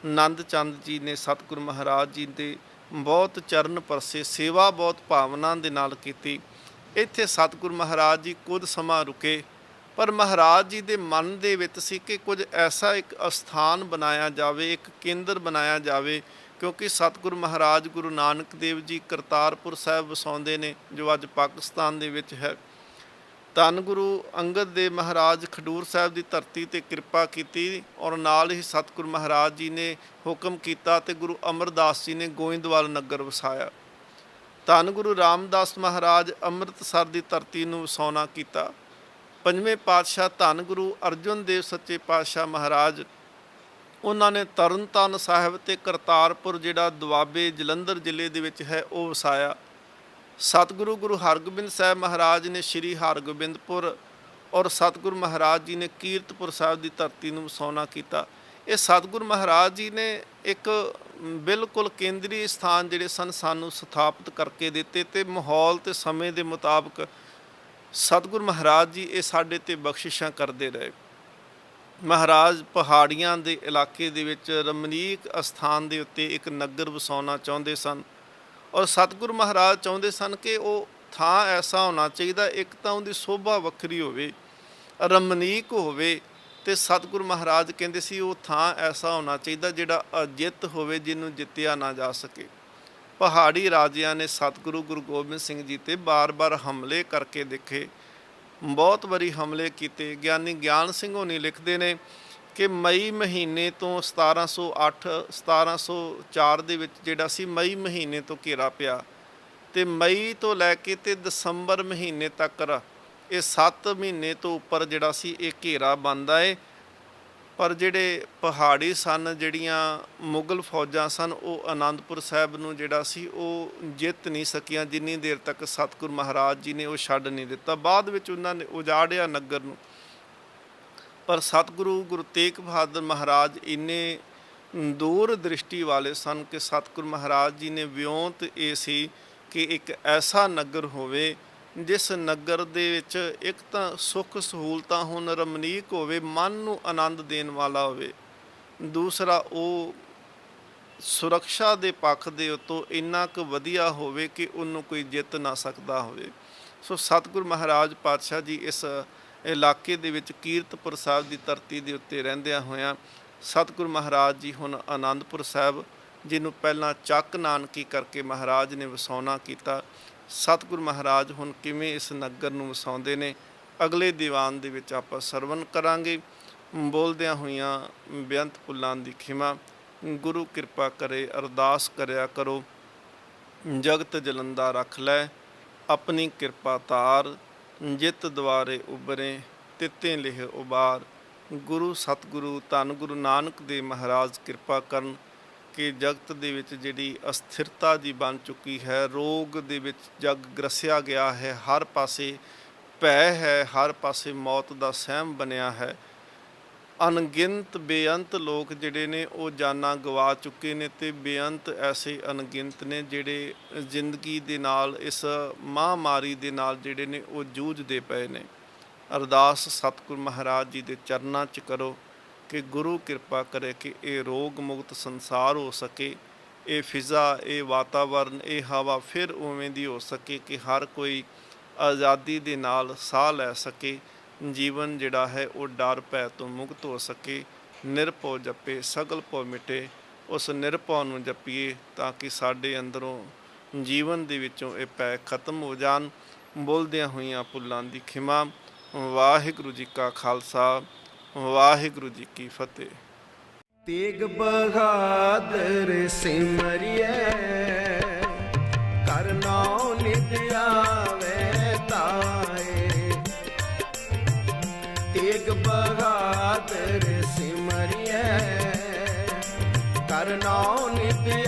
ਨੰਦ ਚੰਦ ਜੀ ਨੇ ਸਤਿਗੁਰੂ ਮਹਾਰਾਜ ਜੀ ਦੇ ਬਹੁਤ ਚਰਨ ਪਰਸੇ, ਸੇਵਾ ਬਹੁਤ ਭਾਵਨਾ ਦੇ ਨਾਲ ਕੀਤੀ। ਇੱਥੇ ਸਤਿਗੁਰੂ ਮਹਾਰਾਜ ਜੀ ਕੁਝ ਸਮਾਂ ਰੁਕੇ, ਪਰ ਮਹਾਰਾਜ ਜੀ ਦੇ ਮਨ ਦੇ ਵਿੱਚ ਸੀ ਕਿ ਕੁਝ ਐਸਾ ਇੱਕ ਅਸਥਾਨ ਬਣਾਇਆ ਜਾਵੇ, ਇੱਕ ਕੇਂਦਰ ਬਣਾਇਆ ਜਾਵੇ ਕਿਉਂਕਿ ਸਤਿਗੁਰੂ ਮਹਾਰਾਜ ਗੁਰੂ ਨਾਨਕ ਦੇਵ ਜੀ ਕਰਤਾਰਪੁਰ ਸਾਹਿਬ ਵਸਾਉਂਦੇ ਨੇ, ਜੋ ਅੱਜ ਪਾਕਿਸਤਾਨ ਦੇ ਵਿੱਚ ਹੈ। ਧੰਨ ਗੁਰੂ ਅੰਗਦ ਦੇਵ ਮਹਾਰਾਜ ਖਡੂਰ ਸਾਹਿਬ ਦੀ ਧਰਤੀ ਤੇ ਕਿਰਪਾ ਕੀਤੀ, ਔਰ ਨਾਲ ਹੀ ਸਤਿਗੁਰੂ ਮਹਾਰਾਜ ਜੀ ਨੇ ਹੁਕਮ ਕੀਤਾ ਤੇ ਗੁਰੂ ਅਮਰਦਾਸ ਜੀ ਨੇ ਗੋਇੰਦਵਾਲ ਨਗਰ ਵਸਾਇਆ। ਧੰਨ ਗੁਰੂ ਰਾਮਦਾਸ ਮਹਾਰਾਜ ਅੰਮ੍ਰਿਤਸਰ ਦੀ ਧਰਤੀ ਨੂੰ ਵਸਾਉਣਾ ਕੀਤਾ। ਪੰਜਵੇਂ ਪਾਤਸ਼ਾਹ ਧੰਨ ਗੁਰੂ ਅਰਜਨ ਦੇਵ ਸੱਚੇ ਪਾਤਸ਼ਾਹ ਮਹਾਰਾਜ, ਉਹਨਾਂ ਨੇ ਤਰਨਤਾਰਨ ਸਾਹਿਬ ਤੇ ਕਰਤਾਰਪੁਰ ਜਿਹੜਾ ਦੁਆਬੇ ਜਲੰਧਰ ਜ਼ਿਲ੍ਹੇ ਦੇ ਵਿੱਚ ਹੈ ਉਹ ਵਸਾਇਆ। ਸਤਿਗੁਰੂ ਗੁਰੂ ਹਰਗੋਬਿੰਦ ਸਾਹਿਬ ਮਹਾਰਾਜ ਨੇ ਸ਼੍ਰੀ ਹਰਗੋਬਿੰਦਪੁਰ ਔਰ ਸਤਿਗੁਰੂ ਮਹਾਰਾਜ ਜੀ ਨੇ ਕੀਰਤਪੁਰ ਸਾਹਿਬ ਦੀ ਧਰਤੀ ਨੂੰ ਵਸਾਉਣਾ ਕੀਤਾ। ਇਹ ਸਤਿਗੁਰੂ ਮਹਾਰਾਜ ਜੀ ਨੇ ਇੱਕ ਬਿਲਕੁਲ ਕੇਂਦਰੀ ਸਥਾਨ ਜਿਹੜੇ ਸਨ ਸਾਨੂੰ ਸਥਾਪਿਤ ਕਰਕੇ ਦਿੱਤੇ, ਤੇ ਮਾਹੌਲ ਤੇ ਸਮੇਂ ਦੇ ਮੁਤਾਬਕ ਸਤਿਗੁਰੂ ਮਹਾਰਾਜ ਜੀ ਇਹ ਸਾਡੇ ਤੇ ਬਖਸ਼ਿਸ਼ਾਂ ਕਰਦੇ ਰਹੇ। ਮਹਾਰਾਜ ਪਹਾੜੀਆਂ ਦੇ ਇਲਾਕੇ ਦੇ ਵਿੱਚ ਰਮਣੀਕ ਅਸਥਾਨ ਦੇ ਉੱਤੇ ਇੱਕ ਨਗਰ ਵਸਾਉਣਾ ਚਾਹੁੰਦੇ ਸਨ, ਔਰ ਸਤਿਗੁਰੂ ਮਹਾਰਾਜ ਚਾਹੁੰਦੇ ਸਨ ਕਿ ਉਹ ਥਾਂ ਐਸਾ ਹੋਣਾ ਚਾਹੀਦਾ, ਇੱਕ ਤਾਂ ਉਹਦੀ ਸ਼ੋਭਾ ਵੱਖਰੀ ਹੋਵੇ, ਰਮਣੀਕ ਹੋਵੇ, ਤੇ ਸਤਿਗੁਰੂ ਮਹਾਰਾਜ ਕਹਿੰਦੇ ਸੀ ਉਹ ਥਾਂ ਐਸਾ ਹੋਣਾ ਚਾਹੀਦਾ ਜਿਹੜਾ ਅਜਿੱਤ ਹੋਵੇ, ਜਿਹਨੂੰ ਜਿੱਤਿਆ ਨਾ ਜਾ ਸਕੇ। ਪਹਾੜੀ ਰਾਜਿਆਂ ਨੇ ਸਤਿਗੁਰੂ ਗੁਰੂ ਗੋਬਿੰਦ ਸਿੰਘ ਜੀ ਤੇ ਬਾਰ-ਬਾਰ ਹਮਲੇ ਕਰਕੇ ਦੇਖੇ, ਬਹੁਤ ਵਾਰੀ ਹਮਲੇ ਕੀਤੇ। ਗਿਆਨੀ ਗਿਆਨ ਸਿੰਘ ਹੋਣੀ ਲਿਖਦੇ ਨੇ ਕਿ ਮਈ ਮਹੀਨੇ ਤੋਂ 1704 ਦੇ ਵਿੱਚ ਜਿਹੜਾ ਸੀ ਮਈ ਮਹੀਨੇ ਤੋਂ ਘੇਰਾ ਪਿਆ, ਤੇ ਮਈ ਤੋਂ ਲੈ ਕੇ ਤੇ ਦਸੰਬਰ ਮਹੀਨੇ ਤੱਕ ਇਹ 7 ਮਹੀਨੇ ਤੋਂ ਉੱਪਰ ਜਿਹੜਾ ਸੀ ਇਹ ਘੇਰਾ ਬਣਦਾ ਏ। ਪਰ ਜਿਹੜੇ ਪਹਾੜੀ ਸਨ, ਜਿਹੜੀਆਂ ਮੁਗਲ ਫੌਜਾਂ ਸਨ, ਉਹ ਅਨੰਦਪੁਰ ਸਾਹਿਬ ਨੂੰ ਜਿਹੜਾ ਸੀ ਉਹ ਜਿੱਤ ਨਹੀਂ ਸਕੀਆਂ ਜਿੰਨੀ ਦੇਰ ਤੱਕ ਸਤਿਗੁਰੂ ਮਹਾਰਾਜ ਜੀ ਨੇ ਉਹ ਛੱਡ ਨਹੀਂ ਦਿੱਤਾ। ਬਾਅਦ ਵਿੱਚ ਉਹਨਾਂ ਨੇ ਉਜਾੜਿਆ ਨਗਰ ਨੂੰ, ਪਰ ਸਤਿਗੁਰੂ ਗੁਰੂ ਤੇਗ ਬਹਾਦਰ ਮਹਾਰਾਜ ਇੰਨੇ ਦੂਰ ਦ੍ਰਿਸ਼ਟੀ ਵਾਲੇ ਸਨ ਕਿ ਸਤਿਗੁਰੂ ਮਹਾਰਾਜ ਜੀ ਨੇ ਵਿਉਂਤ ਇਹ ਸੀ ਕਿ ਇੱਕ ਐਸਾ ਨਗਰ ਹੋਵੇ ਜਿਸ ਨਗਰ ਦੇ ਵਿੱਚ ਇੱਕ ਤਾਂ ਸੁੱਖ ਸਹੂਲਤਾਂ ਹੋਣ, ਰਮਣੀਕ ਹੋਵੇ, ਮਨ ਨੂੰ ਆਨੰਦ ਦੇਣ ਵਾਲਾ ਹੋਵੇ, ਦੂਸਰਾ ਉਹ ਸੁਰੱਖਿਆ ਦੇ ਪੱਖ ਦੇ ਉੱਤੋਂ ਇੰਨਾ ਕੁ ਵਧੀਆ ਹੋਵੇ ਕਿ ਉਹਨੂੰ ਕੋਈ ਜਿੱਤ ਨਾ ਸਕਦਾ ਹੋਵੇ। ਸੋ ਸਤਿਗੁਰੂ ਮਹਾਰਾਜ ਪਾਤਸ਼ਾਹ ਜੀ ਇਸ ਇਲਾਕੇ ਦੇ ਵਿੱਚ ਕੀਰਤਪੁਰ ਸਾਹਿਬ ਦੀ ਧਰਤੀ ਦੇ ਉੱਤੇ ਰਹਿੰਦਿਆਂ ਹੋਇਆਂ ਸਤਿਗੁਰੂ ਮਹਾਰਾਜ ਜੀ ਹੁਣ ਆਨੰਦਪੁਰ ਸਾਹਿਬ, ਜਿਹਨੂੰ ਪਹਿਲਾਂ ਚੱਕ ਨਾਨਕੀ ਕਰਕੇ ਮਹਾਰਾਜ ਨੇ ਵਸਾਉਣਾ ਕੀਤਾ, ਸਤਿਗੁਰੂ ਮਹਾਰਾਜ ਹੁਣ ਕਿਵੇਂ ਇਸ ਨਗਰ ਨੂੰ ਵਸਾਉਂਦੇ ਨੇ, ਅਗਲੇ ਦੀਵਾਨ ਦੇ ਵਿੱਚ ਆਪਾਂ ਸਰਵਣ ਕਰਾਂਗੇ। ਬੋਲਦਿਆਂ ਹੋਈਆਂ ਬੇਅੰਤ ਭੁੱਲਾਂ ਦੀ ਖਿਮਾ, ਗੁਰੂ ਕਿਰਪਾ ਕਰੇ, ਅਰਦਾਸ ਕਰਿਆ ਕਰੋ। ਜਗਤ ਜਲੰਦਾ ਰੱਖ ਲੈ, ਆਪਣੀ ਕਿਰਪਾ ਤਾਰ, ਜਿਤ ਦੁਆਰੇ ਉਬਰੇ, ਤਿੱਤੇ ਲਿਹ ਉਬਾਰ। ਗੁਰੂ ਸਤਿਗੁਰੂ ਧੰਨ ਗੁਰੂ ਨਾਨਕ ਦੇਵ ਮਹਾਰਾਜ ਕਿਰਪਾ ਕਰਨ ਕਿ ਜਗਤ ਦੇ ਵਿੱਚ ਜਿਹੜੀ ਅਸਥਿਰਤਾ ਜੀ ਬਣ ਚੁੱਕੀ ਹੈ, ਰੋਗ ਦੇ ਵਿੱਚ ਜਗ ਗ੍ਰਸਿਆ ਗਿਆ ਹੈ, ਹਰ ਪਾਸੇ ਭੈ ਹੈ, ਹਰ ਪਾਸੇ ਮੌਤ ਦਾ ਸਹਿਮ ਬਣਿਆ ਹੈ। ਅਣਗਿਣਤ ਬੇਅੰਤ ਲੋਕ ਜਿਹੜੇ ਨੇ ਉਹ ਜਾਨਾਂ ਗਵਾ ਚੁੱਕੇ ਨੇ, ਤੇ ਬੇਅੰਤ ਐਸੇ ਅਣਗਿਣਤ ਨੇ ਜਿਹੜੇ ਜ਼ਿੰਦਗੀ ਦੇ ਨਾਲ, ਇਸ ਮਹਾਂਮਾਰੀ ਦੇ ਨਾਲ ਜਿਹੜੇ ਨੇ ਉਹ ਜੂਝਦੇ ਪਏ ਨੇ। ਅਰਦਾਸ ਸਤਿਗੁਰੂ ਮਹਾਰਾਜ ਜੀ ਦੇ ਚਰਨਾਂ 'ਚ ਕਰੋ ਕਿ ਗੁਰੂ ਕਿਰਪਾ ਕਰੇ ਕਿ ਇਹ ਰੋਗ ਮੁਕਤ ਸੰਸਾਰ ਹੋ ਸਕੇ, ਇਹ ਫਿਜ਼ਾ, ਇਹ ਵਾਤਾਵਰਨ, ਇਹ ਹਵਾ ਫਿਰ ਉਵੇਂ ਦੀ ਹੋ ਸਕੇ ਕਿ ਹਰ ਕੋਈ ਆਜ਼ਾਦੀ ਦੇ ਨਾਲ ਸਾਹ ਲੈ ਸਕੇ, ਜੀਵਨ ਜਿਹੜਾ ਹੈ ਉਹ ਡਰ ਭੈ ਤੋਂ ਮੁਕਤ ਹੋ ਸਕੇ। ਨਿਰਭਉ ਜਪੇ ਸਗਲ ਭਉ ਮਿਟੇ, ਉਸ ਨਿਰਭਉ ਨੂੰ ਜਪੀਏ ਤਾਂ ਕਿ ਸਾਡੇ ਅੰਦਰੋਂ ਜੀਵਨ ਦੇ ਵਿੱਚੋਂ ਇਹ ਭੈ ਖਤਮ ਹੋ ਜਾਣ। ਬੋਲਦਿਆਂ ਹੋਈਆਂ ਭੁੱਲਾਂ ਦੀ ਖਿਮਾ। ਵਾਹਿਗੁਰੂ ਜੀ ਕਾ ਖਾਲਸਾ, ਵਾਹਿਗੁਰੂ ਜੀ ਕੀ ਫਤਿਹ। ਤੇਗ ਬਹਾਦਰ ਸਿਮਰਿਐ, ਕਰਨਾਉ ਨਿਤ ਆਵੇ ਤਾਏ। ਤੇਗ ਬਹਾਦਰ ਸਿਮਰਿਐ, ਕਰਨਾਉ ਨਿਤ